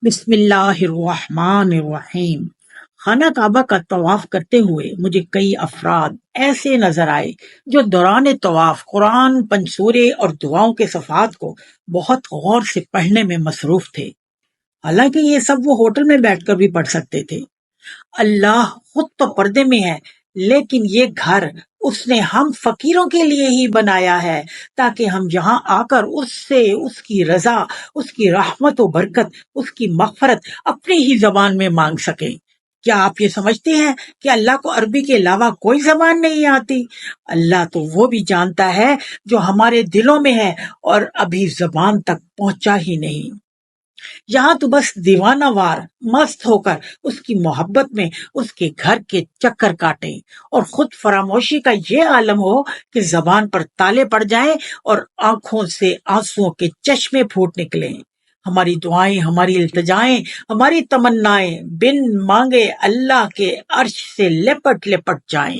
بسم اللہ الرحمن الرحیم۔ خانہ کعبہ کا طواف کرتے ہوئے مجھے کئی افراد ایسے نظر آئے جو دوران طواف قرآن، پنسورے اور دعاؤں کے صفحات کو بہت غور سے پڑھنے میں مصروف تھے۔ حالانکہ یہ سب وہ ہوٹل میں بیٹھ کر بھی پڑھ سکتے تھے۔ اللہ خود تو پردے میں ہے، لیکن یہ گھر اس نے ہم فقیروں کے لیے ہی بنایا ہے تاکہ ہم یہاں آ کر اس سے اس کی رضا، اس کی رحمت و برکت، اس کی مغفرت اپنی ہی زبان میں مانگ سکیں۔ کیا آپ یہ سمجھتے ہیں کہ اللہ کو عربی کے علاوہ کوئی زبان نہیں آتی؟ اللہ تو وہ بھی جانتا ہے جو ہمارے دلوں میں ہے اور ابھی زبان تک پہنچا ہی نہیں۔ یہاں تو بس دیوانہ وار مست ہو کر اس کی محبت میں اس کے گھر کے چکر کاٹیں اور خود فراموشی کا یہ عالم ہو کہ زبان پر تالے پڑ جائیں اور آنکھوں سے آنسوؤں کے چشمے پھوٹ نکلیں۔ ہماری دعائیں، ہماری التجائیں، ہماری تمنائیں بن مانگے اللہ کے عرش سے لپٹ لپٹ جائیں۔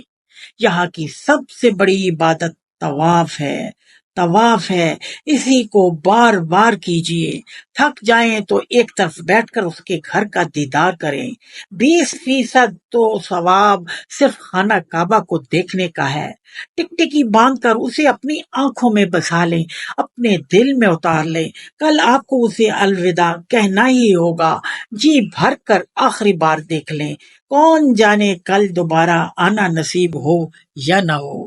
یہاں کی سب سے بڑی عبادت طواف ہے۔ طواف ہے، اسی کو بار بار کیجئے۔ تھک جائیں تو ایک طرف بیٹھ کر اس کے گھر کا دیدار کریں۔ 20% تو ثواب صرف خانہ کعبہ کو دیکھنے کا ہے۔ ٹکٹکی باندھ کر اسے اپنی آنکھوں میں بسا لیں، اپنے دل میں اتار لیں۔ کل آپ کو اسے الوداع کہنا ہی ہوگا۔ جی بھر کر آخری بار دیکھ لیں۔ کون جانے کل دوبارہ آنا نصیب ہو یا نہ ہو۔